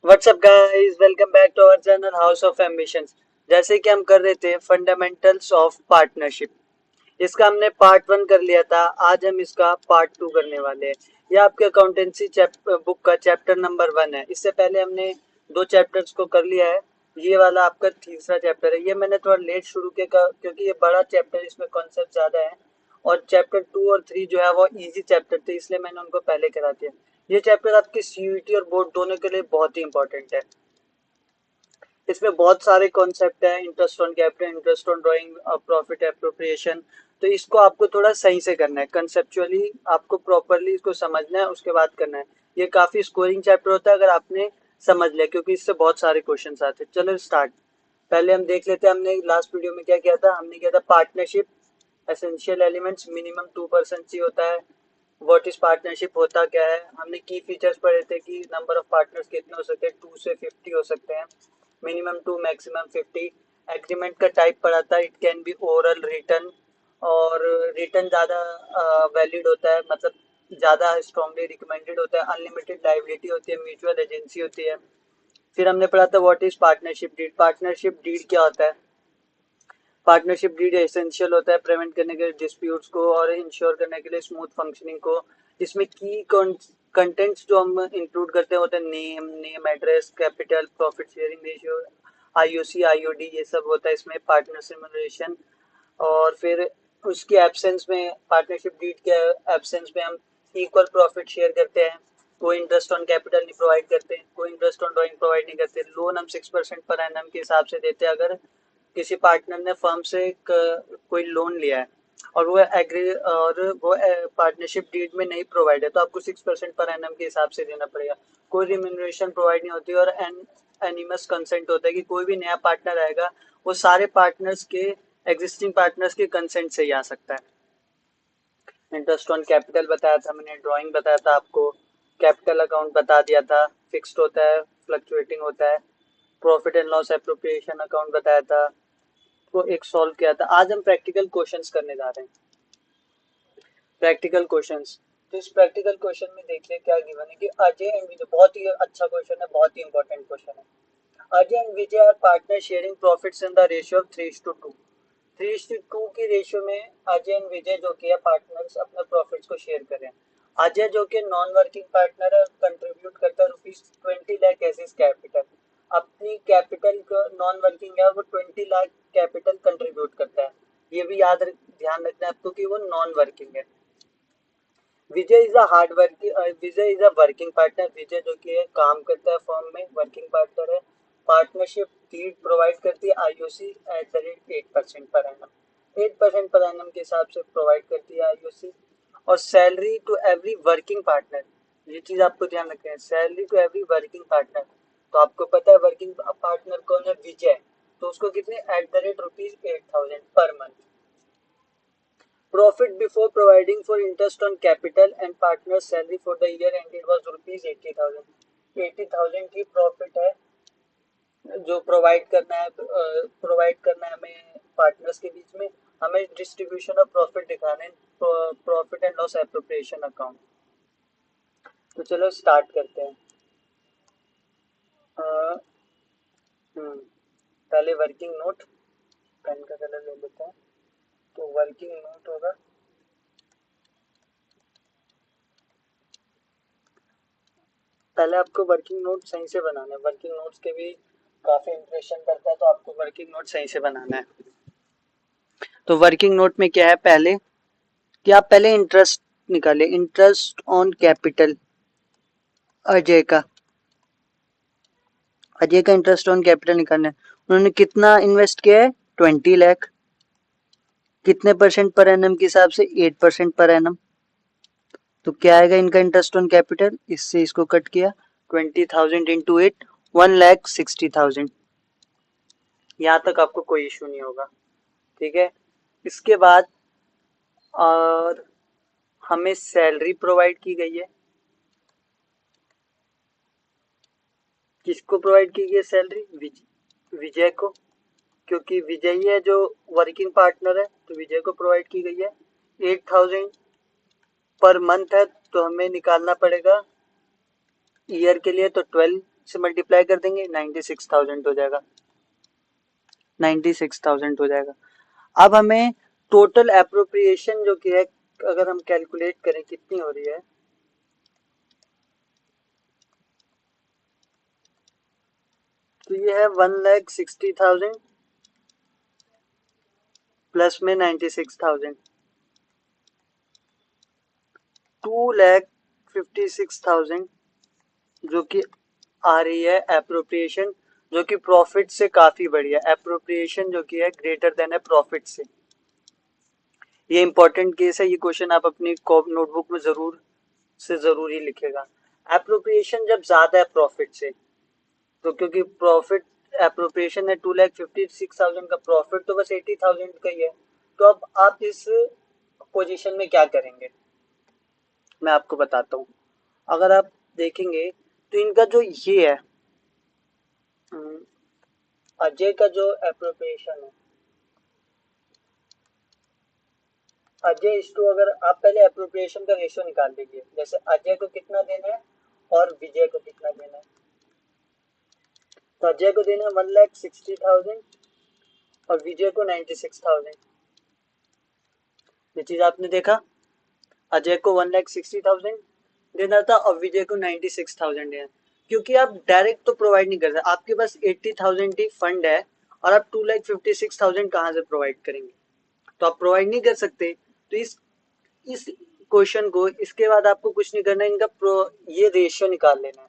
WhatsApp guys, welcome back to our channel house of ambitions. जैसे कि हम कर रहे थे फंडामेंटल्स ऑफ पार्टनरशिप, इसका हमने पार्ट वन कर लिया था। आज हम इसका पार्ट टू करने वाले हैं। ये आपके अकाउंटेंसी बुक का चैप्टर नंबर वन है। इससे पहले हमने दो चैप्टर्स को कर लिया है। ये वाला आपका तीसरा चैप्टर है। ये मैंने थोड़ा लेट शुरू किया क्योंकि ये बड़ा चैप्टर है, इसमें कॉन्सेप्ट ज्यादा है। और चैप्टर टू और थ्री जो है वो इजी चैप्टर थे, इसलिए मैंने उनको पहले करा दिया। ये चैप्टर आपकी सीयूईटी और बोर्ड दोनों के लिए बहुत ही इंपॉर्टेंट है। इसमें बहुत सारे कॉन्सेप्ट हैं, interest on capital, interest on drawing, profit appropriation. तो इसको आपको थोड़ा सही से करना है, कंसेप्चुअली आपको प्रॉपरली इसको समझना है, उसके बाद करना है। ये काफी स्कोरिंग चैप्टर होता है अगर आपने समझ लिया, क्योंकि इससे बहुत सारे क्वेश्चन आते हैं। चलो स्टार्ट। पहले हम देख लेते हैं हमने लास्ट वीडियो में क्या किया था। हमने किया था पार्टनरशिप एसेंशियल एलिमेंट्स, मिनिमम 2% चाहिए होता है। व्हाट इज पार्टनरशिप, होता क्या है। हमने की फीचर्स पढ़े थे कि नंबर ऑफ पार्टनर्स कितने हो सकते हैं, 2 से 50 हो सकते हैं, मिनिमम 2 मैक्सिमम 50। एग्रीमेंट का टाइप पढ़ा था, it can be oral, written. और रिटन ज़्यादा वैलिड होता है, मतलब ज़्यादा स्ट्रांगली रिकमेंडेड होता है। अनलिमिटेड लाइबिलिटी होती है, म्यूचुअल एजेंसी होती है। फिर हमने पढ़ा था what is partnership deed. Partnership deed क्या होता है। पार्टनरशिप डीड एसेंशियल होता है प्रिवेंट करने के लिए डिस्प्यूट्स को और इंश्योर करने के लिए स्मूथ फंक्शनिंग को। इसमें की कंटेंट्स जो हम इंक्लूड करते हैं होते हैं name address, capital, profit sharing ratio, IOC IOD, ये सब होता है इसमें पार्टनरशिप रिलेशन। और फिर उसकी एब्सेंस में, पार्टनरशिप डीड के एब्सेंस में हम इक्वल प्रॉफिट शेयर करते हैं। कोई इंटरेस्ट ऑन कैपिटल नहीं प्रोवाइड करते, कोई इंटरेस्ट ऑन ड्राइंग प्रोवाइड नहीं करते। लोन हम 6% पर एनम के हिसाब से देते हैं अगर किसी पार्टनर ने फर्म से कोई लोन लिया है और वो पार्टनरशिप डीड में नहीं प्रोवाइड है, तो आपको 6% पर एनम के हिसाब से देना पड़ेगा। कोई रिम्यूनरेशन प्रोवाइड नहीं होती और एनिमस कंसेंट होता है कि कोई भी नया पार्टनर आएगा वो सारे पार्टनर्स के, एग्जिस्टिंग पार्टनर्स के कंसेंट से ही आ सकता है। इंटरेस्ट ऑन कैपिटल बताया था मैंने, ड्राइंग बताया था आपको, कैपिटल अकाउंट बता दिया था, फिक्स्ड होता है, फ्लक्चुएटिंग होता है। Profit and loss appropriation account बताया था, को एक सॉल्व किया था। आज हम प्रैक्टिकल क्वेश्चंस करने जा रहे हैं। Practical questions. तो इस प्रैक्टिकल क्वेश्चन में देखिए क्या गिवन है कि अजय एंड विजय, बहुत ही अच्छा क्वेश्चन है, बहुत ही इंपॉर्टेंट क्वेश्चन है। Ajay and Vijay are partner sharing profits in the ratio of 3:2। 3:2 की रेशियो में अजय एंड विजय जो कि है पार्टनर्स अपने प्रॉफिट्स को शेयर कर रहे हैं। अजय जो कि नॉन वर्किंग पार्टनर है, कंट्रीब्यूट करता है ₹20 लाख एज इज कैपिटल। अपनी कैपिटल को, नॉन वर्किंग है वो 20 लाख कैपिटल कंट्रीब्यूट करता है। ये भी ध्यान रखना है आपको कि वो नॉन वर्किंग है। Vijay is a hard working, Vijay is a working partner. Vijay जो कि है काम करता है फर्म में, वर्किंग पार्टनर है। पार्टनरशिप डीड प्रोवाइड करती है IOC @ 8% per annum, 8% per annum के हिसाब से प्रोवाइड करती है आईओसी। और salary to every working partner, ये चीज आपको ध्यान रखना है, salary to every working partner. तो आपको पता है वर्किंग पार्टनर कौन है, विजय। तो उसको कितने ₹8,000 per month. Profit before providing for interest on capital and partner's salary for the year ended was ₹80,000। 80,000 की प्रॉफिट है जो प्रोवाइड करना है हमें पार्टनर्स के बीच में। हमें डिस्ट्रीब्यूशन ऑफ प्रॉफिट दिखाने, profit and loss appropriation account. तो चलो स्टार्ट करते हैं। अ, हम्म, पहले वर्किंग नोट, पेन का कलर ले लेते हैं। तो वर्किंग नोट होगा, पहले आपको वर्किंग नोट सही से बनाना है। वर्किंग नोट्स के भी काफी इंप्रेशन पड़ता है, तो आपको वर्किंग नोट सही से बनाना है। तो वर्किंग नोट में क्या है, पहले कि आप पहले इंटरेस्ट निकाले, इंटरेस्ट ऑन कैपिटल अजय का, अजय का इंटरेस्ट ऑन कैपिटल निकालना है। उन्होंने कितना इन्वेस्ट किया है, 20 लाख। कितने परसेंट पर एनम के हिसाब से, 8% पर एनम। तो क्या आएगा इनका इंटरेस्ट ऑन कैपिटल, इससे इसको कट किया, 20,000 इंटू 8, 1,60,000। यहाँ तक आपको कोई इशू नहीं होगा, ठीक है। इसके बाद और हमें सैलरी प्रोवाइड की गई है। किसको प्रोवाइड की गई है सैलरी, विजय को, क्योंकि विजय ही है जो वर्किंग पार्टनर है, तो विजय को प्रोवाइड की गई है। 8,000 पर मंथ है, तो हमें निकालना पड़ेगा ईयर के लिए, तो 12 से मल्टीप्लाई कर देंगे 96,000 हो जाएगा, 96,000 हो जाएगा। अब हमें टोटल एप्रोप्रिएशन जो कि है अगर हम कैलकुलेट करें कितनी हो रही है, तो ये है 1,60,000 प्लस में 96,000, 2,56,000 जो कि आ रही है एप्रोप्रिएशन, जो कि प्रॉफिट से काफी बड़ी है। एप्रोप्रिएशन जो कि है ग्रेटर देन है प्रॉफिट से। ये इंपॉर्टेंट केस है, ये क्वेश्चन आप अपनी नोटबुक में जरूर ही लिखेगा। एप्रोप्रिएशन जब ज्यादा है प्रॉफिट से, तो क्योंकि प्रॉफिट एप्रोप्रिएशन है 2,56,000 का, प्रॉफिट तो बस 80,000 का ही है। तो अब आप इस पोजीशन में क्या करेंगे, मैं आपको बताता हूँ। अगर आप देखेंगे तो इनका जो ये है अजय का जो एप्रोप्रिएशन है, अजय इस टू, अगर आप पहले एप्रोप्रिएशन का रेशियो निकाल लीजिए, जैसे अजय को कितना देना है और विजय को कितना देना है। तो अजय को देना है 1,60,000 और विजय को 96,000। ये चीज आपने देखा, अजय को 1,60,000 देना था और विजय को 96,000 देना। क्योंकि आप डायरेक्ट तो प्रोवाइड नहीं कर सकते, आपके पास 80,000 ही फंड है और आप 2,56,000 कहाँ से प्रोवाइड करेंगे, तो आप प्रोवाइड नहीं कर सकते। तो इस क्वेश्चन को, इसके बाद आपको कुछ नहीं करना है, इनका ये रेशियो निकाल लेना है।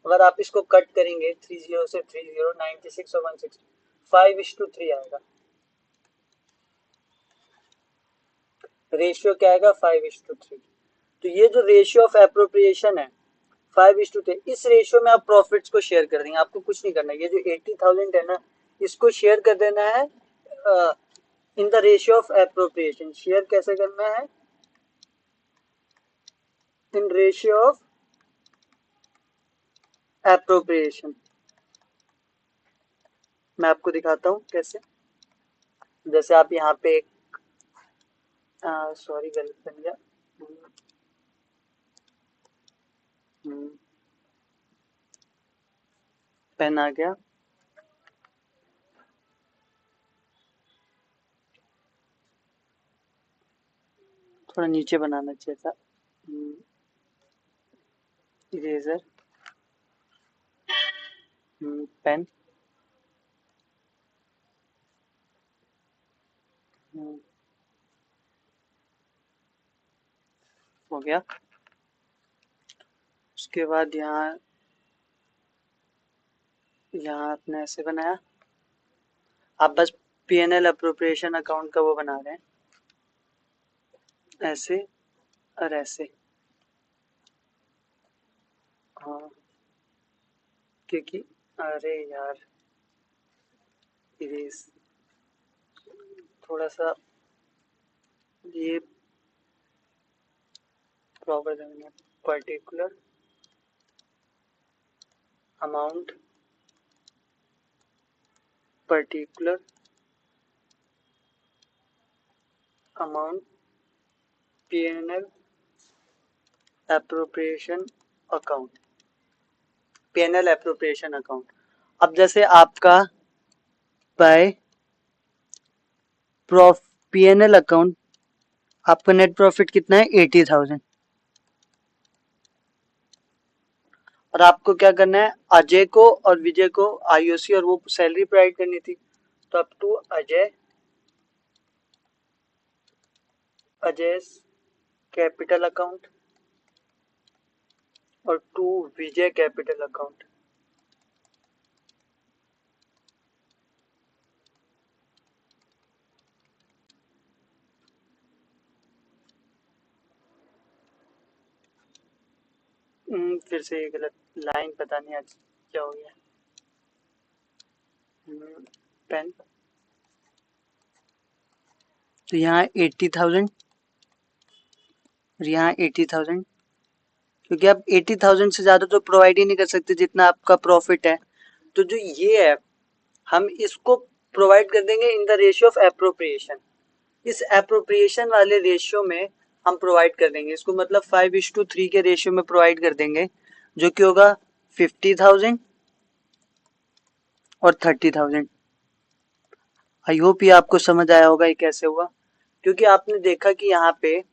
अगर आप इसको कट करेंगे 30 से 30, 96 और 160, 5:3 आएगा। रेशियो क्या आएगा, 5:3। तो ये जो रेशियो ऑफ एप्रोप्रिएशन है 5:3, इस रेशियो में आप प्रॉफिट्स को शेयर कर देंगे, आपको कुछ नहीं करना। ये जो 80,000 है ना, इसको शेयर कर देना है इन the ratio of appropriation. Share कैसे करना है, इन रेशियो ऑफ एप्रोप्रिएशन। मैं आपको दिखाता हूँ कैसे। जैसे आप यहाँ पे एक सॉरी गलत बन गया, पेन आ गया, थोड़ा नीचे बनाना चाहिए था। इरेजर, पेन, हो गया। उसके बाद यहाँ आपने ऐसे बनाया, आप बस P&L अप्रोप्रिएशन अकाउंट का वो बना रहे हैं, ऐसे और ऐसे। हाँ, क्योंकि अरे यार, इरेज थोड़ा सा ये प्रॉपर देना, particular amount, particular amount P&L appropriation account, P&L appropriation account. अब जैसे आपका बाय P&L अकाउंट, आपका नेट प्रॉफिट कितना है 80,000, और आपको क्या करना है, अजय को और विजय को आईओसी और वो सैलरी प्रोवाइड करनी थी। तो अब to Ajay, Ajay capital account और टू विजय कैपिटल अकाउंट। फिर से ये गलत लाइन, पता नहीं आज क्या हो गया। पेन, तो यहाँ 80,000 और यहाँ 80,000, क्योंकि आप 80,000 से ज्यादा तो प्रोवाइड ही नहीं कर सकते जितना आपका प्रॉफिट है। तो जो ये है, हम इसको प्रोवाइड कर देंगे इन द रेशियो ऑफ एप्रोप्रिएशन। इस एप्रोप्रिएशन वाले रेशियो में हम प्रोवाइड कर देंगे इसको, मतलब 5:3 के रेशियो में प्रोवाइड कर देंगे, जो कि होगा 50,000 और 30,000। आई होप ये आपको समझ आया होगा ये कैसे हुआ, क्योंकि आपने देखा कि यहाँ पे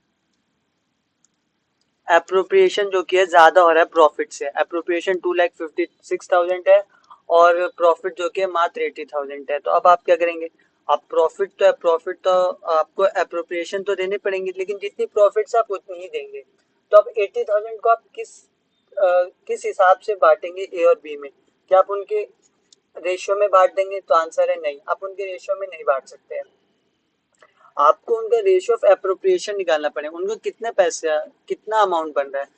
एप्रोप्रिएशन जो कि है ज्यादा हो रहा है प्रॉफिट से। एप्रोप्रिएशन 2,56,000 है और प्रॉफिट जो कि है मात्र 80,000 है। तो अब आप क्या करेंगे, आप प्रॉफिट तो आपको एप्रोप्रिएशन तो देने पड़ेंगे, लेकिन जितनी प्रॉफिट से आप उतनी ही देंगे। तो अब 80,000 को आप किस हिसाब से बांटेंगे ए और बी में? क्या आप उनके रेशियो में बांट देंगे? तो आंसर है नहीं, आप उनके रेशियो में नहीं बांट सकते हैं। आपको उनका रेशियो ऑफ एप्रोप्रिएशन निकालना पड़ेगा, उनको कितने पैसे, कितना अमाउंट बन रहा है।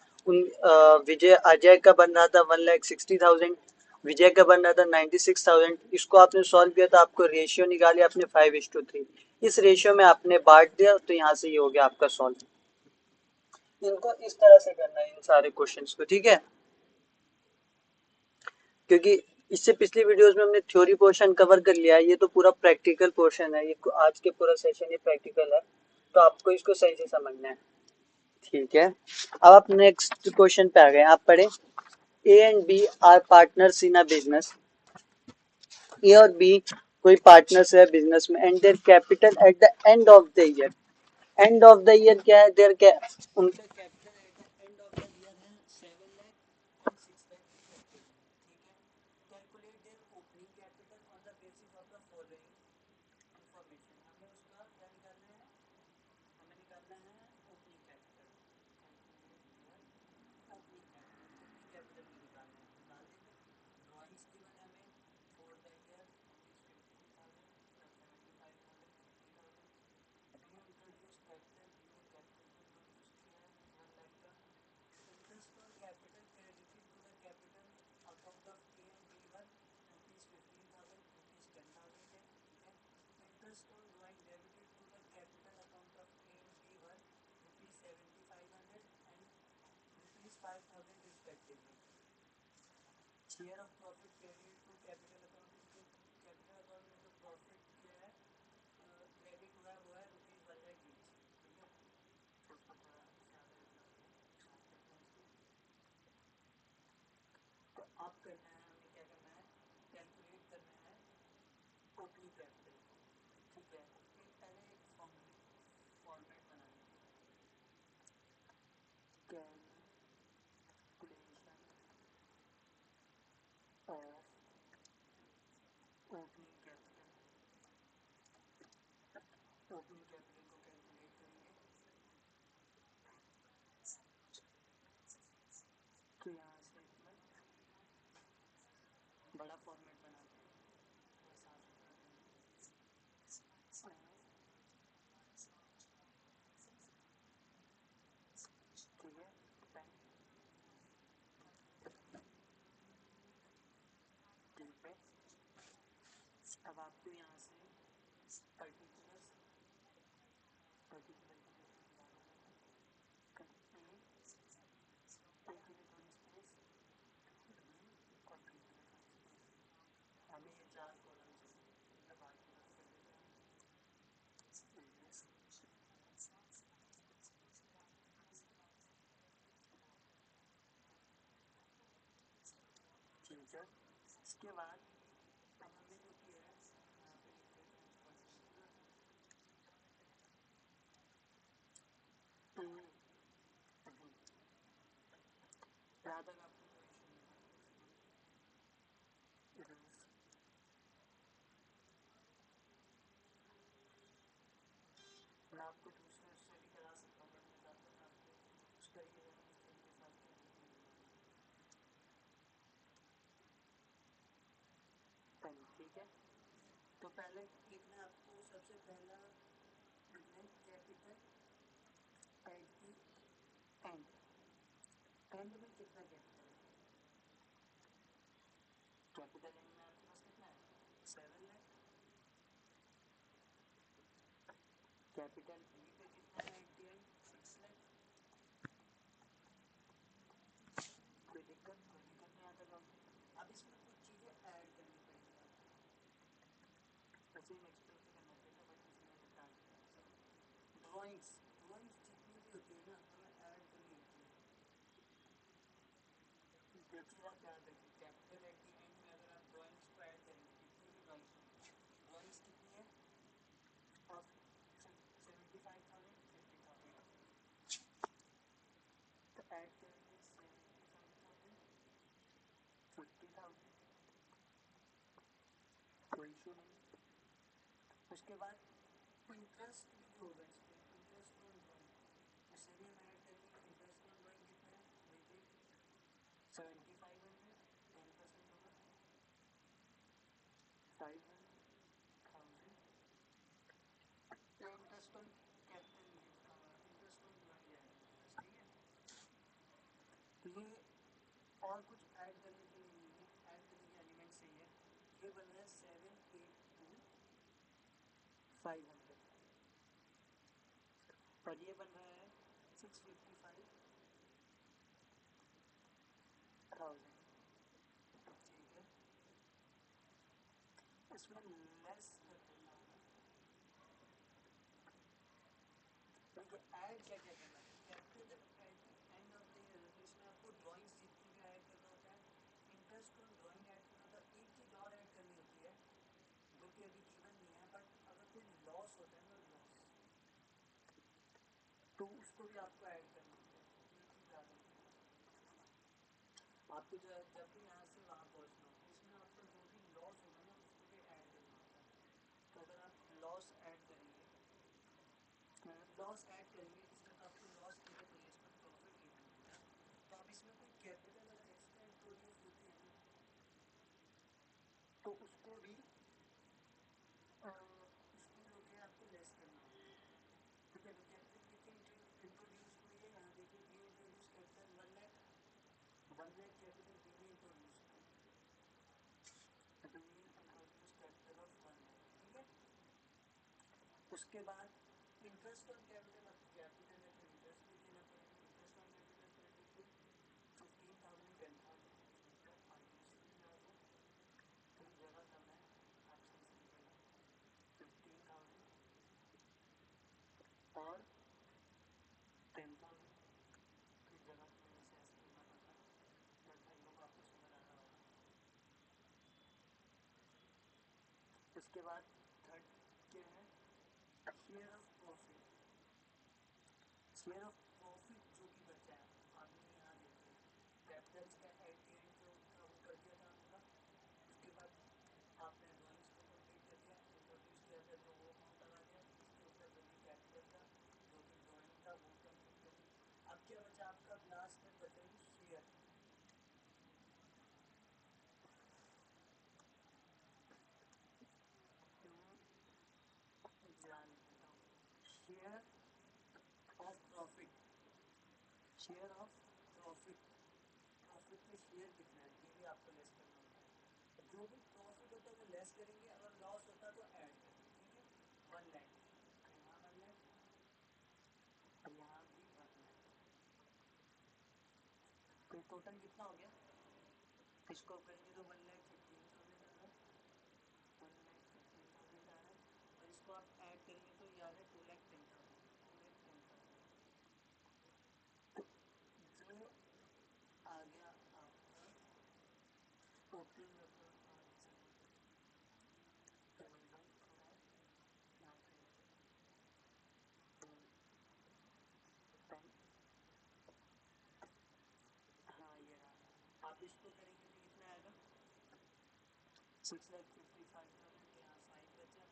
विजय अजय का बन रहा था 1,60,000, विजय का बन रहा था 96,000। इसको आपने सॉल्व किया तो आपको रेशियो निकाली आपने 5:3। इस रेशियो में आपने बांट दिया तो यहाँ से ये हो गया आपका सॉल्व। इनको इस तरह से करना है इन सारे क्वेश्चंस को, ठीक है। क्योंकि इससे पिछली वीडियोस में हमने थ्योरी पोर्शन कवर कर लिया है, ये तो पूरा प्रैक्टिकल पोर्शन है। ये आज के पूरा सेशन ये प्रैक्टिकल है, तो आपको इसको सही से समझना है, ठीक है। अब आप नेक्स्ट क्वेश्चन पे आ गए, आप पढ़े। A and B are partners in a business. A और बी कोई पार्टनर्स है बिजनेस में, and their capital at the end of the year. End of the year क्या है, देयर क्या उनका capital at the end of the year है 7 lakh and 6 lakh, ठीक है। Calculate their opening capital on the basis of the following information. हमें उसका क्या निकालना है, हमें निकालना है ओपनिंग कैपिटल। ओपनिंग कैपिटल में निकालना है, निकाल देंगे। ड्राइंग्स गिवन है हमें फॉर द ईयर 75,000 प्लस 50,000 50,000। हमने इंट्रोड्यूस कैपिटल, हमने कैपिटल को इंट्रोड्यूस किया है 1 लाख का। Interest on capital credited to the capital account of A and B one rupees 15,000 rupees 10,000 है, ठीक है। Interest on drawing debited to the capital account of A and B one rupees 7,500 and rupees 5,000 respectively. Share of profit credit to capital account, इसके capital account में जो profit क्या है credit हुआ है वो है ₹1 लाख ईच, ठीक है। तो उसको थोड़ा ज़्यादा साफ करते हैं इसको। तो अब करना है हमें, क्या करना है, कैलकुलेट करना है ओपनिंग कैपिटल को, ठीक है। पहले एक फॉर्मेट बना लेते हैं, calculation of opening capital. Opening capital को कैलकुलेट करेंगे तो यहाँ से मतलब बड़ा फॉर्मेट बनाते हैं, थोड़ा साफ सुथरा करना है। ठीक है, ठीक है। अब आपको यहाँ से पर्टिकुलर पर्टिकुलर की जगह निकालना है, कंपनी ए के लिए थोड़ी स्पेस, बी और बी के लिए थोड़ी स्पेस। हमें ये 4 कॉलम चाहिए, मतलब आगे बात कर देते हैं। ठीक है, इसके बाद अब हमें जो किया है यहाँ पे लिख देते हैं पर्टिकुलर। यहाँ तक आपको कोई इशू नहीं है, मैं आपको दूसरे उससे भी करा सकता हूँ, बट मैं चाहता हूँ आपको उस तरीके से जिस तरीके से आपको देखने को मिला, ठीक है। तो पहले लिखना है आपको, सबसे पहला लिखना है capital at the and. And में कितना कैपिटल है, कैपिटल एंड में आपके पास कितना है 7 लाख। कैपिटल बी पे कितना है एट दी एंड 6 लाख। कोई दिक्कत नहीं आता था। अब इसमें कुछ चीज़ें ऐड करनी पड़ेंगी आपको, वैसे नेक्स्ट पेज पे करना चाहिए, बट इसमें मैंने डाल दिया। ड्राइंग्स ड्राइंग्स जितनी भी होती है ना हमें ऐड करनी होती है। देखिए आप याद रखिए, कैपिटल एट द एंड में अगर आप ड्राइंग्स को ऐड करेंगे इशू नहीं। उसके बाद इंटरेस्ट भी जो होगा इस पर, इंटरेस्ट ऑन ड्राइंग, उससे भी हम ऐड करेंगे। इंटरेस्ट ऑन ड्राइंग कितना है, देखिए 7500, 10% होगा 500,000। Interest on capital, interest on drawing जाएगा, ठीक है। तो ये और कुछ ऐड करने के लिए नहीं है, ऐड करने के एलिमेंट सही है। ये बन रहा है 782,500 और ये बन रहा है 655,000, ठीक है। इसमें लेस कर देना होगा। देखिए ऐड क्या क्या करना है, कैपिटल जब एंड ऑफ द ईयर तो इसमें आपको ड्राइंग्स जितनी भी ऐड करना होता है, इंटरेस्ट ऑन ड्राइंग ऐड करना होता है। एक चीज़ और ऐड करनी होती है जो कि अभी गिवन नहीं है, बट अगर कोई लॉस होता है ना, लॉस, तो उसको भी आपको ऐड करना होता है। एक चीज़ याद रखिए, आपको जब भी यहाँ से वहाँ पहुँचना हो, इसमें आपको जो भी लॉस होगा ना उसको भी ऐड करना होता है। तो अगर आप लॉस ऐड करेंगे, इसमें तो आपको लॉस की प्लेस पर प्रॉफिट लिखना होगा। तो अब इसमें कोई कैपिटल अगर एक्स्ट्रा इंट्रोड्यूस होती है ना, तो उसको भी जो है आपको लेस करना होगा। ठीक है, तो कैपिटल कितनी इंट्रोड्यूस हुई है, यहाँ देखिए B introduce capital 1 lakh, 1 lakh capital B ने इंट्रोड्यूस किया, B introduce capital of 1 lakh, ठीक है। उसके बाद इंटरेस्ट ऑन कैपिटल, अब कैपिटल है तो इंटरेस्ट भी देना पड़ेगा। इंटरेस्ट ऑन कैपिटल कर दीजिए 15,000, 10,000, कोई जगह कम है, आप सही से निकलना 15,000 और 10,000, कोई जगह थोड़ी सी ऐसे करना पड़ता है, बट भाई लोग आपको समझ आ रहा होगा। उसके बाद थर्ड क्या है, share of profit. Share of profit जो कि बचा है आपने यहाँ देखिए, कैपिटल्स का एट द एंड जो था वो कर दिया था आपका। उसके बाद आपने ड्राइंग्स को कंप्लीट कर दिया, इंट्रोड्यूस किया था तो वो अमाउंट लगा दिया, उसके ऊपर जो भी कैपिटल था, जो भी ड्राइंग था वो कंप्लीट कर दिया। अब क्या बचा आपका, लास्ट में बचेगी share. Share of profit, share of profit, profit में शेयर कितना है ये भी आपको लेस करना होता है। जो भी प्रॉफिट होता है वो लेस करेंगे, अगर लॉस होता है तो ऐड करेंगे, ठीक है। 1 लाख, यहाँ 1 लाख और यहाँ भी 1 लाख, तो टोटल कितना हो गया, इसको करेंगे तो 1,15,000 आ रहा है, 1,15,000 आ रहा है। और इसको आप ऐड करेंगे तो ये आ रहा है 2,10,000, 2,10,000। जो आ गया आपका टोटल हाँ ये रहा। आप इसको करेंगे तो कितना आएगा, 6,55,000, यहाँ 5 बचा,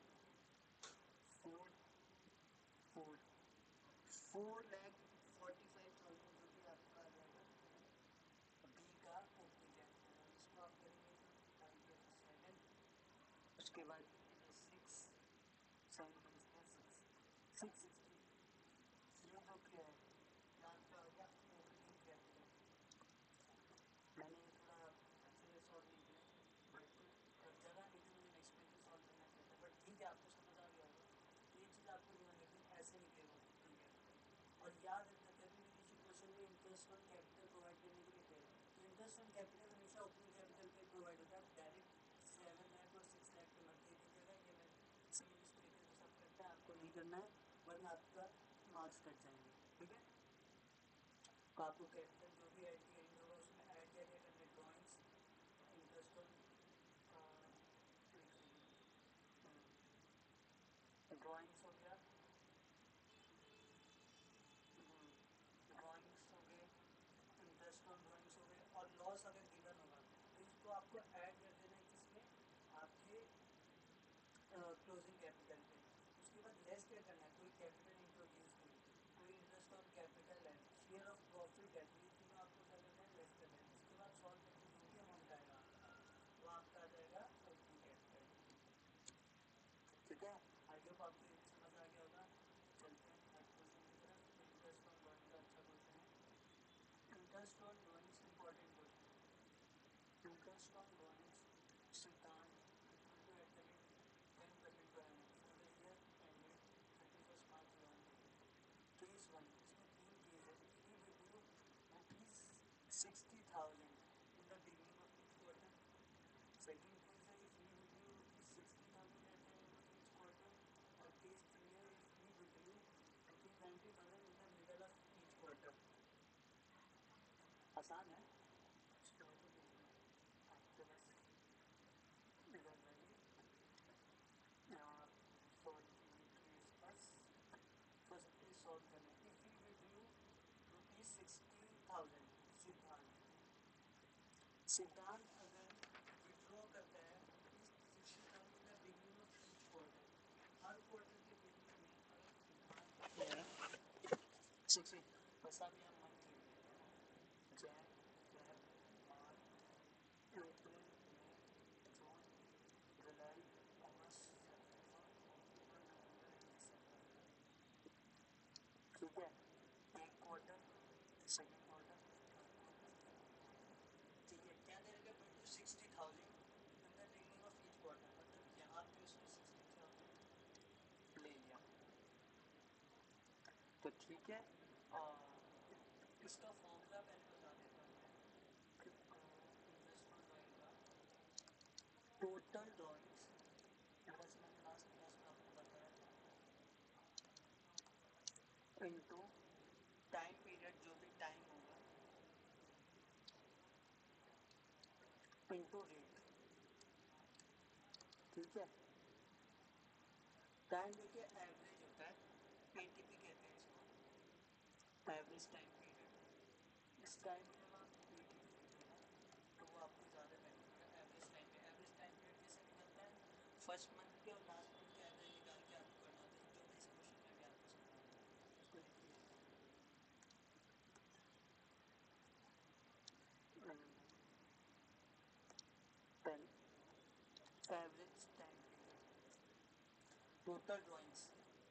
4,45,000 जो कि आपका आ जाएगा बी का ओपनिंग कैपिटल। और इसको आप करेंगे तो 7, उसके बाद 6, 7 मंथ्स में 660, ये जो क्या है ये आपका हो गया ओपनिंग कैपिटल। मैंने ये थोड़ा अच्छे से सॉल्व नहीं किया, बट जगह नहीं थी, मुझे नेक्स्ट पेज में सॉल्व करना चाहता, बट ठीक है आपको समझ आ गया होगा। ये चीज़ आपको ध्यान रखनी, ऐसे निकलेगा ओपनिंग कैपिटल। और याद रखना कभी भी किसी क्वेश्चन में इंटरेस्ट ऑन कैपिटल प्रोवाइड करने के लिए कहेगा तो इंटरेस्ट ऑन कैपिटल हमेशा ओपनिंग कैपिटल पे प्रोवाइड होता है। डायरेक्ट 7 लाख और 6 लाख पे मत दे दीजिएगा, ये मैं सेम इस तरीके से सब करता है, आपको नहीं करना है वरना आपका मार्क्स कट जाएंगे, ठीक है। तो आपको कैपिटल जो भी एट दी एंड होगा उसमें ऐड क्या क्या करना है, ड्राइंग्स, इंटरेस्ट ऑन ड्राइंग्स हो गया, ड्राइंग्स हो गए, इंटरेस्ट ऑन ड्राइंग्स हो गए, और लॉस अगर गिवन होगा तो इसको आपको ऐड कर देना है किसमें, आपके क्लोजिंग कैपिटल पे। उसके बाद लेस क्या करना है, कोई कैपिटल इंट्रोड्यूस नहीं, कोई इंटरेस्ट ऑन कैपिटल है, शेयर ऑफ प्रॉफिट है, तो ये तीनों आपको क्या करना है, लेस करना है। उसके बाद सॉल्व करके जो भी अमाउंट आएगा आपका, वो आपका आ जाएगा वर्किंग कैपिटल। ठीक है, आई होप आपको ये भी समझ आ गया होगा। चलते हैं नेक्स्ट क्वेश्चन की तरफ। इंटरेस्ट ऑन लोन का अच्छा क्वेश्चन है। Interest on loans important question है। इंटरेस्ट ऑन लोन्स सिद्धांत into at the rate 10% per annum for the year ended 31st March 2020. Case one, इसमें तीन केस है। If we withdraw rupees 60,000 in the beginning of each quarter. Second case है, if we withdraw rupees 60,000 at the end of each quarter. और case three है, if we withdraw rupees 90,000 in the middle of each quarter. आसान है, start तो नहीं है आपके बस इधर जाइए सॉल्व कीजिए केस फर्स्ट केस सॉल्व करना है। इफ यू विड्रू रुपीज 60,000, सिद्धांत अगर विड्रॉ करता है rupees 60,000 in the beginning of each quarter, हर क्वार्टर के बिगिनिंग में अगर सिद्धांत जो है 60, वैसा भी हम मंथ लिख लेते हैं, Jan Feb March April May June July August September October November and December. ठीक है, एक quarter, second quarter, third quarter, fourth quarter. ठीक है, क्या करेगा बिल्कुल 60,000 in the beginning of each quarter, मतलब यहाँ पे उसने 60,000 ले लिया। तो ठीक है, इसका फॉर्मूला पहले बता देता हूँ मैं। इंटरेस्ट ऑन ड्राइंग का टोटल ड्राइंग्स, जैसे मैंने लास्ट क्लास में आपको बताया था, इनटू टाइम पीरियड, जो भी टाइम होगा, इनटू रेट। ठीक है, टाइम देखिए एवरेज होता है, एटीपी कहते हैं इसको, एवरेज टाइम पीरियड। इस टाइम में जब आप एटीपी लिखिएगा तो वो आपको ज़्यादा बेटर होगा। एवरेज टाइम पे, एवरेज टाइम पीरियड कैसे निकलता है, फर्स्ट मंथ के और लास्ट मंथ के एवरेज निकाल के आपको करना होता है, जो मैं इस क्वेश्चन में भी आपको समझा रहा हूँ। इसको लिख लेते हैं, average time period, total drawings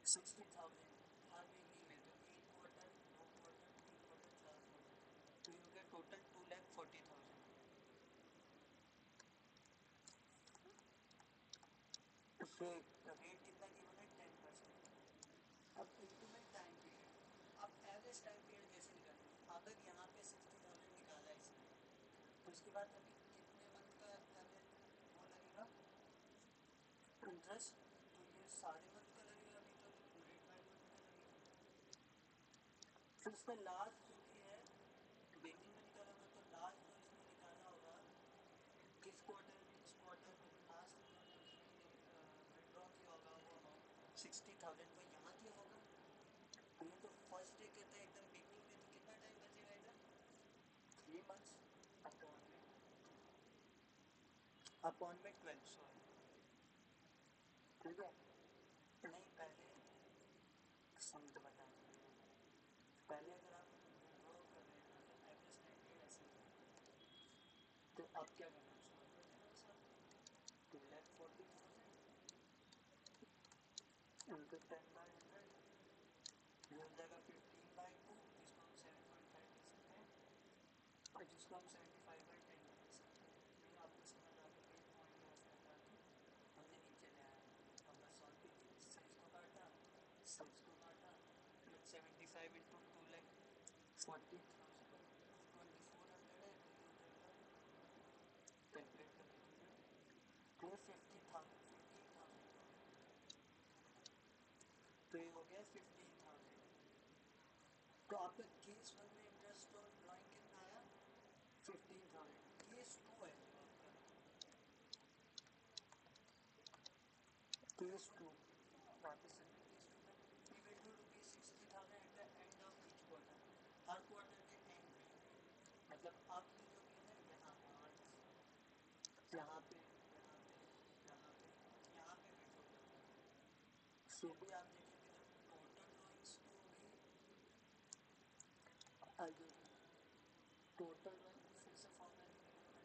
60,000 हर बिगनिंग में, तो एक क्वार्टर, दो क्वार्टर, तीन क्वार्टर, चार क्वार्टर, तो ये हो गया टोटल 2,40,000। रेट कितना गिवन है, 10%। अब इनटू में टाइम पीरियड, अब एवरेज टाइम पीरियड कैसे निकालेंगे, अगर यहाँ पे 60,000 निकाला है इसने, तो उसके बाद अभी कितने मंथ का एवरेज वो लगेगा इंटरेस्ट, तो ये सारे मंथ का लगेगा, अभी तो रेट वाइज मंथ का लगेगा। फिर उसमें लास्ट जो भी है बिगनिंग में निकाला होगा, तो लास्ट जो इसने निकाला होगा किस क्वार्टर में, इस क्वार्टर में, तो लास्ट जो उसने विड्रॉ किया होगा वो अमाउंट 60,000 वो यहाँ किया होगा। ये तो फर्स्ट डे कहता है एकदम बिगनिंग में, तो कितना टाइम बचेगा इधर, 3 मंथ्स अपॉन में 12, सॉरी। ठीक है, नहीं पहले सम तो बता दूंगा, पहले अगर आप विड्रॉ कर रहे हैं ना तो एवरेज टाइम पीरियड ऐसे होता है, तो अब क्या करना है, सॉल्व कर देना बस आपको। 2,40,000 इंटू 10/100, ये हो जाएगा 15/2, जिसको हम 7.5 लिख सकते हैं, और जिसको हम 75/10 भी लिख सकते हैं। नहीं आपको समझ आ गया, एक पॉइंट में ऑफ कर डाल के हमने नीचे ले आया। अब बस सॉल्व कीजिए, इससे इसको काटा, इससे इसको काटा, 75 इंटू 2,40,000 2,400 है, तो ये हो जाएगा, कैलकुलेट कर लीजिएगा, 250,000, 15,000 का हो गया, तो ये हो गया 15,000। तो आपका केस वन में इंटरेस्ट ऑन ड्राइंग कितना आया, 15,000। केस टू है जो आपका, केस टू, वापस से केस टू में we will do rupees 60,000 at the end of each quarter, हर क्वार्टर के एंड में, मतलब आपने जो भी है ना यहाँ पे मार्च, यहाँ पे, यहाँ पे, यहाँ पे, यहाँ पे विड्रॉ फिर भी आप देखेंगे जब टोटल ड्राइंग्स तो होगी आगे टोटल ड्राइंग फिर से फॉर्मूला लिखने के लिए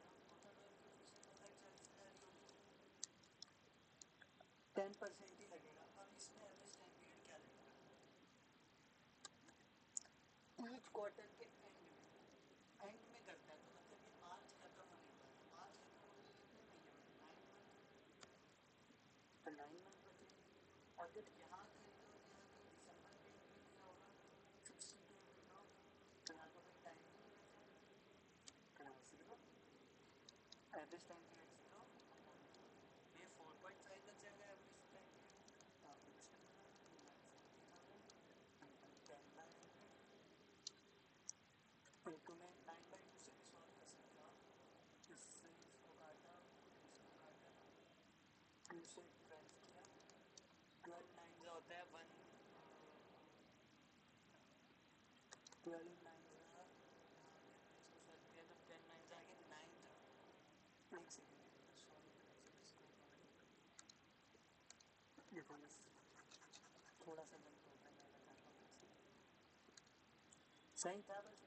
मैं टोटल ड्राइंग की फिर से 240 आ रही होगी 10% ही लगेगा। अब इसमें एवरेज टाइम पीरियड क्या लगेगा ईच क्वार्टर के एंड में करता है तो मतलब ये मार्च खत्म होने वाला है मार्च खत्म होने में कितने महीने बचे 9 मंथ तो 9 मंथ बचे अगर यहाँ खरीदो यहाँ तो दिसंबर के एंड में दिया होगा 62 विड्रॉ तो यहाँ तो कोई टाइम ही नहीं बचा तो यहाँ zero average time period zero ये 4.5 लग जाएगा एवरेज टाइम पीरियड तो आप इसमें इनटू में 9/2 से भी सॉल्व कर सकते हो इससे इसको काटा 2 से 12 किया 12 9 जो होता है 1 12 9 इसको सॉल्व किया तो 10 9 आ गया 9 एक सेकेंड सॉल्व देखो थोड़ा सा गलत होता है मैं बताता हूँ सही था बस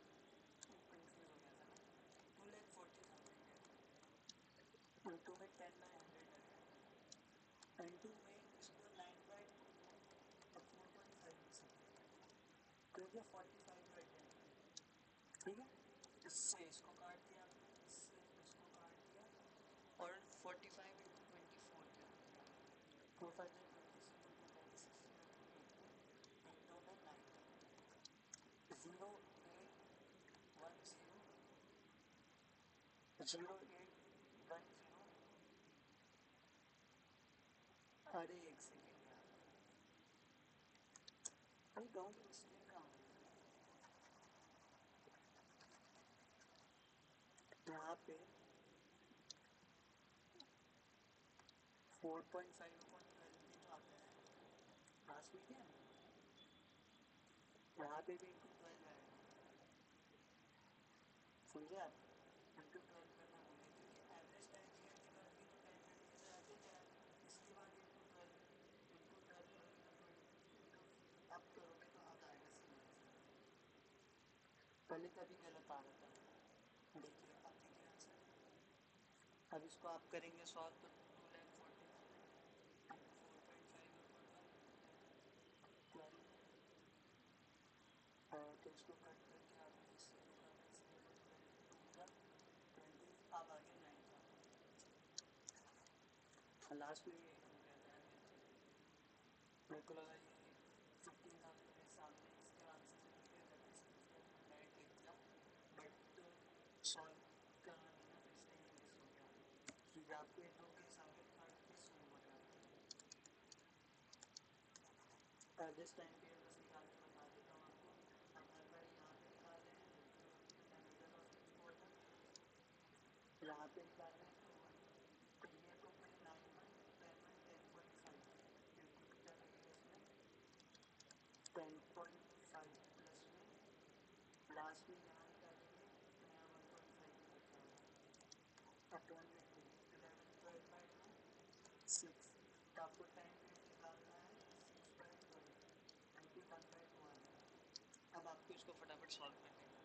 कंफ्यूज हो गया था ना 2,40,000 इंटू में 10/100 इंटू में इसको 9/2 और 4.5 तो क्या 45/10 ठीक है इससे इसको काट दिया इससे इसको काट दिया और 45/24 क्या 4,526 इंटू में 9 0,810 अरे एक सेकेंड यार भाई गाँव की मिस्टेक कहाँ हुई यहाँ पे 4.5/12 भी तो आता है पास में क्या यहाँ पे भी इंटू 12 आएगा समझे आप इंटू 12 करना भूले क्योंकि एवरेज टाइम पीरियड निकाल के तो 10/20 से आते जाए इसके बाद इंटू 12 अब करोगे तो अब आएगा पहले कभी गलत आ रहा था देखिए अब देखिए आंसर अब इसको आप करेंगे सॉल्व तो 2,40,000 तो इसको कट करके आपने इससे अब आगे 9 लास्ट में ये मेरे को लगा ये 15,000 के सामने इसके आंसर से मिल गया डायरेक्ट लिख दिया बट सॉल्व करना नहीं ना इसलिए ये मिस हो गया क्योंकि आपको ये दो केस आगे काट के सॉल्व हो जाएगा एवरेज टाइम पीरियड बस निकाल के बता देता हूँ आपको अब हर बार यहाँ पे निकाल रहे हैं यहाँ पे निकाल रहे हैं तो ये तो फिर 9/10/10.5 बिल्कुल कितना लगेगा इसमें 10.5 प्लस में लास्ट में यहाँ निकालेंगे तो यहाँ 1.5 बचा अपॉन में 11/12 6 तो आपको टाइम पीरियड निकालना है 6/12 क्योंकि 1/2 आ जाएगा अब आपको इसको फटाफट सॉल्व कर देना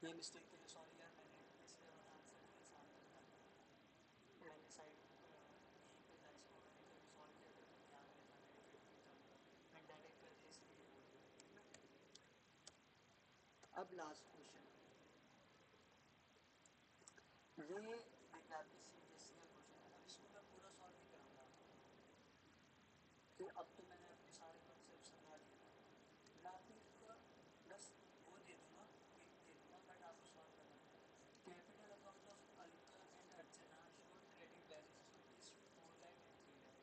ये मिस्टेक के लिए सॉरी यार मैंने इसलिए आंसर के सामने बता दिया मैंने साइड यहीं पे था इसको मैंने कभी सॉल्व किया था तो ध्यान में था मेरे फिर था मैं डायरेक्ट कर दिया इसलिए हो गया अब लास्ट क्वेश्चन ये देखिए आपकी CBSE का क्वेश्चन है अब इसको मैं पूरा सॉल्व नहीं करूँगा कि अब तो मैंने अपने सारे कॉन्सेप्ट समझा दिए मैं आपको इसका बस वो दे दूँगा क्विक दे दूँगा बट आपको सॉल्व करना capital account of Alka and Archana showed credit balances of this 4 lakh and 3 lakh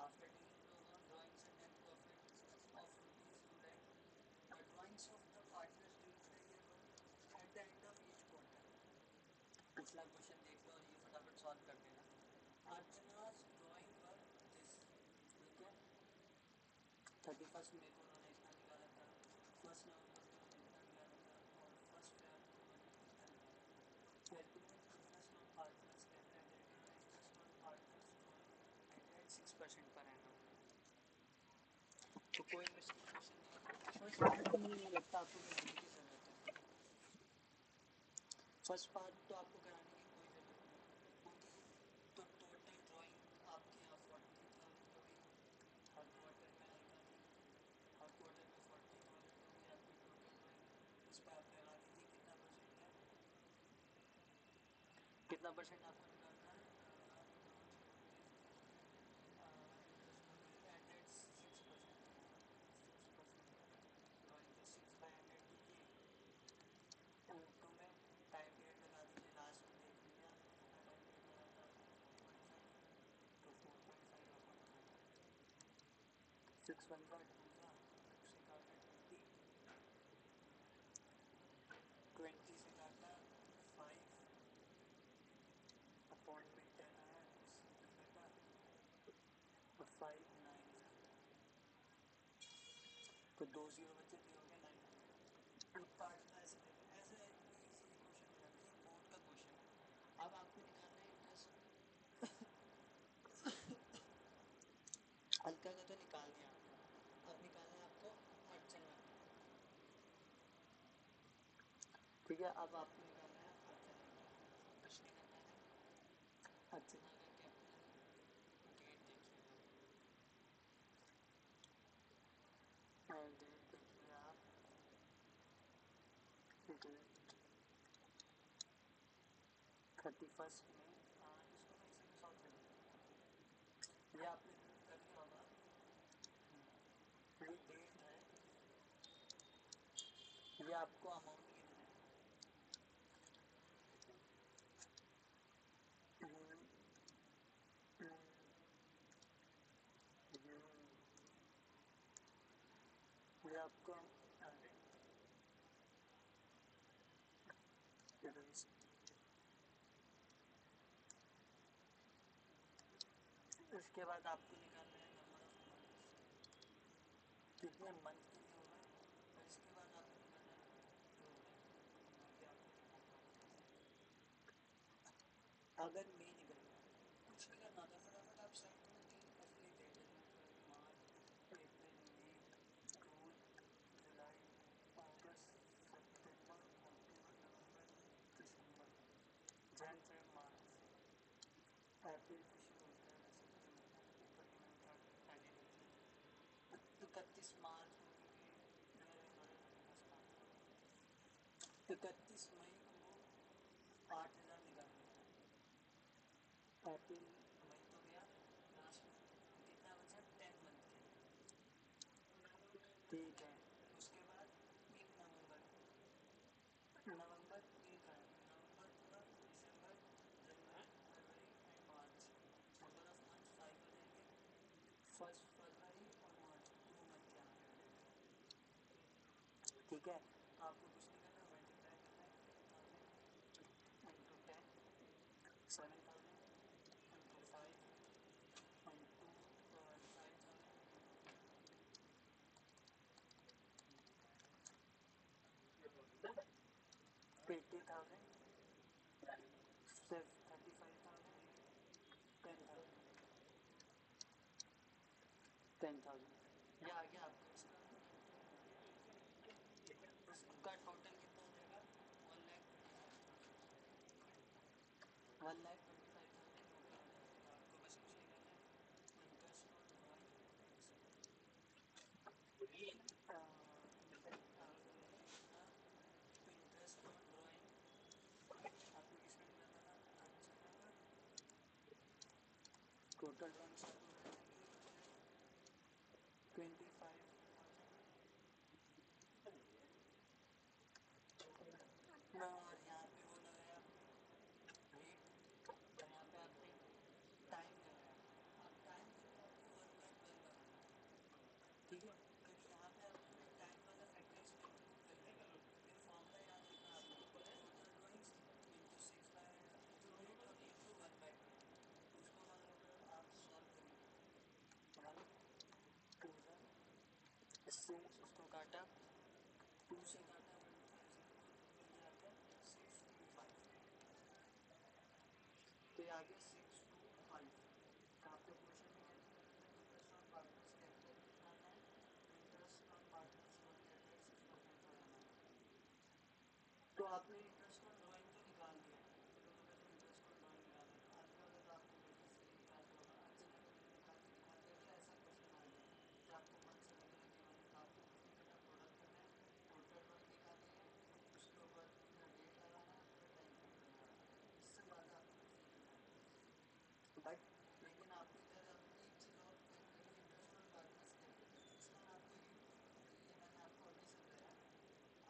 after taking into account drawings and net profit of rupees 2 lakh drawings of the partners during the year were at the end of each quarter पिछला question देख लो और ये फटाफट solve कर देना अर्चना's drawing were this ठीक है 31 मई को उन्होंने इतना निकाला था 1 नवंबर को उन्होंने इतना निकाला था और 1 फरवरी को उन्होंने इतना निकाला था calculate interest on partners capital interest on partners at 6% पर तो कोई मुश्किल क्वेश्चन नहीं है। फर्स्ट पार्ट में मुझे नहीं लगता आपको कराने की जरूरत है। फर्स्ट पार्ट तो आपको कराने की कोई जरूरत नहीं होगी। तो टोटल ड्राइंग आपके यहाँ 40,000 होगी, हर क्वार्टर में आएगा। हर क्वार्टर में 40,000 होगी आपकी टोटल ड्राइंग। इस पर आप लगा दीजिए कितना परसेंट है, कितना परसेंट आपको निकालना है। एट दैट 6%, 6% ड्राइंग पे 6/100 कीजिए टू में। टाइम पीरियड लगा दीजिए, लास्ट में देख लीजिए आप कितना टाइम पीरियड लगा था आपने, 4.5। तो 4.5 अपन 6 15 टू सा, टू से काटा 20 से काटा 5 अपॉन में 10 आया, इससे भी कटा और 5 9 तो 2 जीरो बचे, तो हो गया 900। एक पार्ट ऐसे देखो, ऐसे इजी क्वेश्चन हो जाता है, ये बोर्ड का क्वेश्चन है। अब आपको निकालना है इंटरेस्ट। हल्का का तो निकाल दिया आपने, अब निकालना है आपको अड़चन वाला। ठीक है, अब आपको निकालना है अड़चन वाला। कुछ नहीं करना है, अर्चना का कैपिटल डेट देखिएगा, डेट देखिए आप, डेट 31 में। इसको मैं इसी में सॉल्व कर दूँ, ये आपने कर लिया होगा। ये डेट है, ये आपको अमाउंट गिनना है। हम्म, हम्म, ये आपको इसके बाद आपको निकालना है नंबर ऑफ मंथ्स, कितने मंथ के लिए होगा। और इसके बाद आपको निकालना है टोटल, ये आपको निकालना है। अगर मे निकल गया, कुछ नहीं करना होता, फटाफट आप साइड में 3 डेट है, मार्च April May June July August September October नवंबर दिसंबर, जन फेब मार्च, अप्रैल से शुरू होता है वैसे तो ये महीना, ऊपर ये मंथ आगे लिख दिया। 31 मार्च को, क्योंकि ईयर एंड हो रहा है तो 31 मार्च, 31 मई को 8,000 निकालने हैं। अप्रैल मई तो गया लास्ट में, तो कितना बचा 10 मंथ के लिए। ठीक है, उसके बाद एक नवंबर, नवंबर एक आया, नवंबर पूरा, दिसंबर जनवरी फरवरी एंड मार्च, नंबर ऑफ मंथ 5 आ जाएंगे। फर्स्ट फरवरी और मार्च 2 मंथ यहाँ पे आ जाएंगे। ठीक है, आपको कुछ नहीं करना, मल्टीप्लाई करना है 3000 इंटू 10, 7,000 इंटू 5 इंटू 5,000 80,000, सिर्फ 35,000, 10,000, 10,000 ये आ गया आपका। इसका टोटल कितना हो जाएगा, 1,25,500, 1,25,500 टोटल हो जाएगा। तो आपको बस कुछ नहीं करना है, इंटरेस्ट ऑन ड्राइंग आपको देखिए कितना, इंटरेस्ट ऑन ड्राइंग आपको किसमें निकालना था, अर्चना का। टोटल ड्राइंग्स आपको करने की है 25,000, और यहाँ पे वो लगाया आपने रेट, और यहाँ पे आपने टाइम लगाया। अब टाइम के लिए आपको 1/12 लगाना है। ठीक है, क्योंकि यहाँ पे आपने टाइम वाला फैक्टर इसमें इंक्लूड कर लिया। फिर फॉर्मूला याद रखना आपको, टोटल ड्राइंग्स इंटू 6/100 इंटू 1/12, उसको आप सॉल्व करिए। 1 2 इससे उसको काटा, 2 से काटा 1,500, तो ये आ गया 625। तो ये आ गया 625। तो आपको क्वेश्चन में क्या दिया हुआ था, इंटरेस्ट ऑन पार्टनर्स कैपिटल निकालना है। आपने इंटरेस्ट ऑन ड्राइंग तो निकाल दिया है, चलो तो पहले इंटरेस्ट ऑन ड्राइंग निकाल दो। अल्फा वाला तो आपको बेसिक से निकाल दो, अचानक मैंने निकाल के दिखा दिया कि ऐसा क्वेश्चन आ जाए कि आपको मन से लगे लगे मन है, तो आपको कुछ नहीं करना, प्रोडक्ट करना है, टोटल ड्राइंग निकालनी है, उसके ऊपर पूरा रेट लगाना है, पूरा टाइम पीरियड लगाना है, इससे ज़्यादा आपको कुछ नहीं करना है। बट लेकिन आपको इधर अपनी एक चीज़ और करनी है, इंटरेस्ट ऑन पार्टनर्स कैपिटल। इसमें आपको ये मैंने आपको अभी समझाया,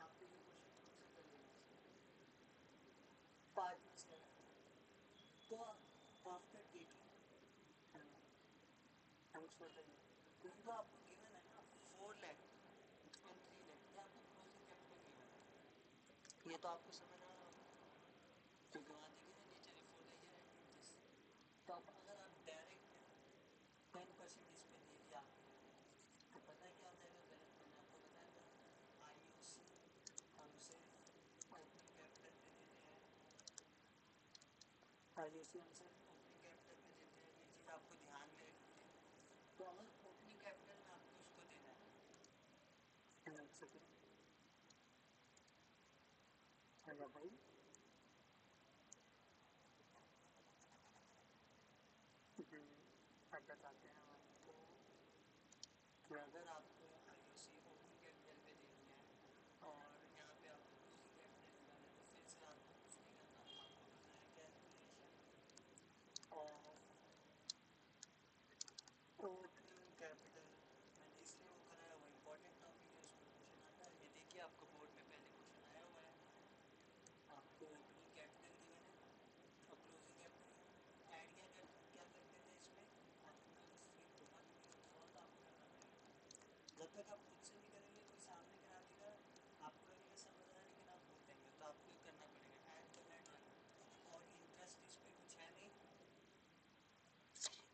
आपको ये क्वेश्चन खुद से कर लेना चाहिए। पार्टनर्स कैपिटल तो after taking thanks for the क्योंकि तो आपको गिवन है ना 4 लाख एंड 3 लाख, ये आपको क्लोजिंग कैपिटल गिवन है, ये तो आपको समझ आ रहा होगा क्योंकि वहाँ देखिए ना नीचे for the year and interest. तो अब अगर आप डायरेक्ट 10% इस पे दे दिया तो पता है क्या हो जाएगा, गलत मैंने आपको बताया था आईयूसी हम सिर्फ ओपनिंग कैपिटल पे देते हैं, आईयूसी हम सिर्फ ओपनिंग कैपिटल पे देते हैं, ये चीज़ आपको ध्यान में रखनी है। तो अगर ओपनिंग कैपिटल में आपको उसको देना है, एक सेकेंड अगर भाई अब बताते हैं आपको कि अगर आपको आईयूसी ओपनिंग कैपिटल पे देनी है और यहाँ पे आपको क्लोजिंग कैपिटल निकालना है, तो फिर से आपको कुछ नहीं करना, आपको करना है कैलकुलेशन ऑफ ओपनिंग कैपिटल। मैंने इसलिए वो कराया, वो इम्पोर्टेंट टॉपिक है, उसमें क्वेश्चन आता है, ये देखिए आपको बोर्ड में पहले क्वेश्चन आया हुआ है, आपको ओपनिंग कैपिटल गिवन है और क्लोजिंग कैपिटल गिवन है, ऐड क्या करते थे इसमें, आपको मैंने ये बहुत सॉल्व आपको करना पड़ेगा, जब तक आप खुद से नहीं करेंगे कोई सामने करा देगा, आपको लगेगा समझ रहा है लेकिन आप भूल जाएंगे, तो आपको करना पड़ेगा, ऐड करना है ड्राइंग और इंटरेस्ट इस पर कुछ है नहीं,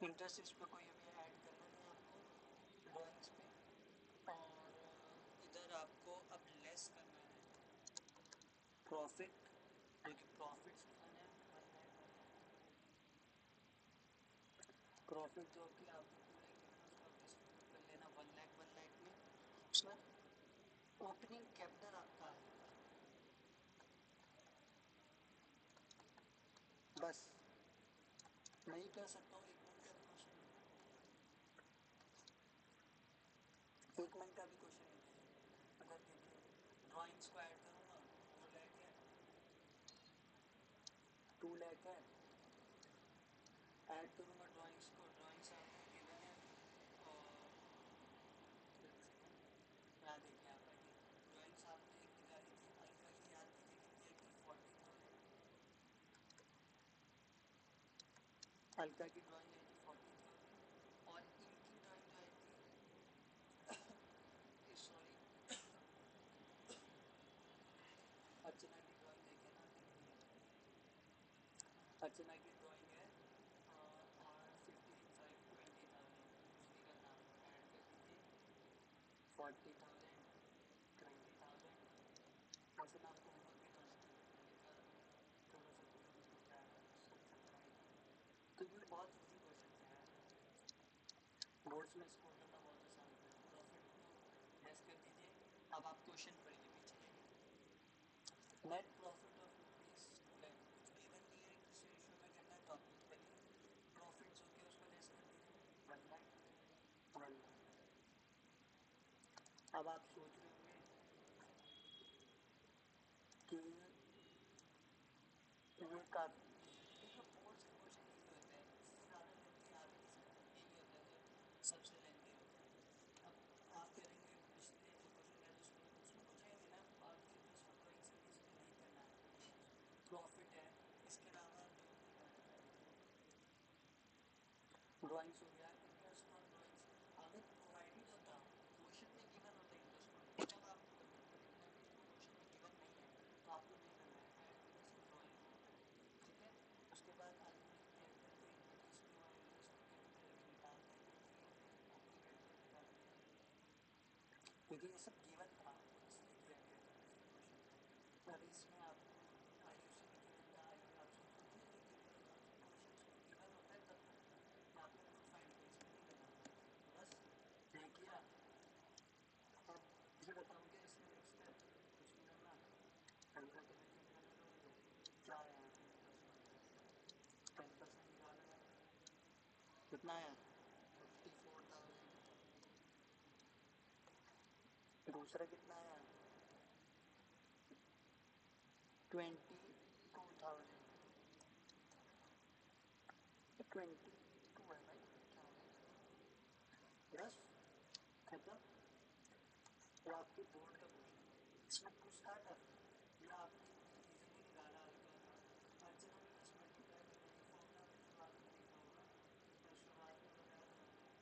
इंटरेस्ट इस पर कोई अभी ऐड करना नहीं आपको ड्राइंग्स पे, और इधर आपको अब लेस करना है प्रॉफिट, जो कि प्रॉफिट्स गिवन है 1 लाख, प्रॉफिट जो कि आपको पूरे गिवन है उसको डिस्ट्रीब्यूट कर लेना 1 लाख में, उसमें ओपनिंग कैपिटल आपका आएगा, बस मैं ही कर सकता हूँ 1 मंथ का भी क्वेश्चन, 1 मंथ का भी क्वेश्चन है, अगर देखिए ड्राइंग्स को ऐड करूँगा 4 लाख है, 2 लाख है, ऐड करूँगा ड्राइंग्स को, ड्राइंग्स आपको गिवन है और यहाँ देखिए आप आइए, ड्राइंग्स आपने एक निकाली थी अल्फा की, याद कीजिए कितनी आई थी 40,000, अल्फा की ड्राइंग आई थी 40,000 और इनकी ड्राइंग जो आई थी सॉरी अर्चना की ड्राइंग देखिए ना कितनी है, अर्चना की ड्राइंग है और 15,520,000, कुछ नहीं करना आपको, ऐड कर दीजिए 40,000 20,000, वैसे मैं आपको होमवर्क भी करना पड़ेगा थोड़ा सा कोई भी मिल जाएगा उससे अच्छा पढ़ाई, क्योंकि बहुत ईजी क्वेश्चन है यार, बोर्ड्स में स्कोर करना बहुत आसान होता है। प्रॉफिट को लेस कर दीजिए, अब आप क्वेश्चन पढ़िए पीछे जाइए, नेट प्रॉफिट ऑफ ₹2 लाख, कुछ गिवन नहीं है किस रेशियो में करना है, तो आप खुद करिए, प्रॉफिट जो कि उसको लेस कर दीजिए 1 लाख। अब आप सोच रहे होंगे कि ये काफ़ी, देखिए बोर्ड्स के क्वेश्चन यही होते हैं, इससे ज़्यादा लेंथी आ भी नहीं सकते, यही होता है जो सबसे लेंथी होता है। अब आप करेंगे पिछले जो क्वेश्चन है उसमें पूछेंगे ना, आपको इंटरेस्ट ऑन ड्राइंग से बेसिकली नहीं करना है, प्रॉफिट है, इसके अलावा जो भी ड्राइंग्स हो गया, इंटरेस्ट ऑन ड्राइंग्स अगर प्रोवाइडेड होता, क्वेश्चन में गिवन होता इंटरेस्ट ऑन ड्राइंग्स तब आपको करना है, लेकिन अभी वो क्वेश्चन में गिवन नहीं है तो आपको नहीं करना है, ऐड करना सिर्फ ड्राइंग को, ठीक है। उसके बाद अनयूज्ड कैपिटल को इंट्रोड्यूस किया हुआ इंटरेस्ट ऑन कैपिटल अभी निकालना है, क्योंकि ओपनिंग कैपिटल निकालनी है, क्योंकि ये सब गिवन था इसलिए किया गया था पिछले क्वेश्चन में, अब इसमें आपको आईयूसी भी गिवन था, आप सोचोगे ये गिवन होगा, क्वेश्चन में गिवन होता है तब करना है, तो आपको खुद फाइंड किया, इसमें नहीं करना था, तो बस ये किया, अब ये बताओगे इसमें नेक्स्ट स्टेप कुछ नहीं करना, 15 के कितना आया 54,000। दूसरा कितना आया 22,000। 22 है भाई, क्या हो गया? बस खत्म। तो आपकी बोर्ड का क्वेश्चन इसमें पूछता था या आपने इजीली निकाला हल्का सा। अर्चना में 10 मिनट बताया मैंने ये फॉर्मूला में शुरुआत में लिखा होगा, तो शुरुआत में बताया था मैंने।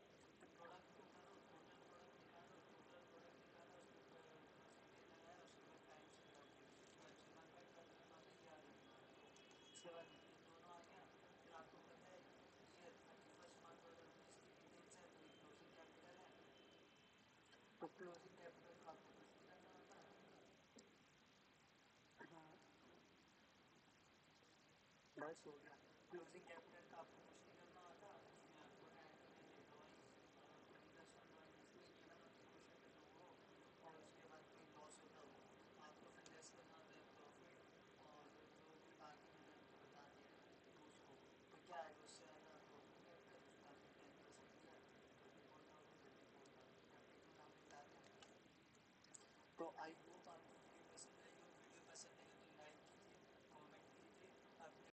तो प्रोडक्ट को करो, टोटल प्रोडक्ट निकालो, टोटल प्रोडक्ट निकाला, उसके ऊपर परसेंटेज लगाया, उसके बाद टाइम्स लगाओ, उसके बाद डिवाइड बाय 12 करवाना, ये आ गया तुम्हारा। उसके बाद ये दोनों आ गया। फिर आपको पता है ईयर 31 मार्च 2019 की डिटेल्स है, तो ये क्लोजिंग कैपिटल है। तो क्लोजिंग कैपिटल को आपको कुछ नहीं करना होता। हाँ, बस हो गया। क्लोजिंग कैपिटल का आपको कुछ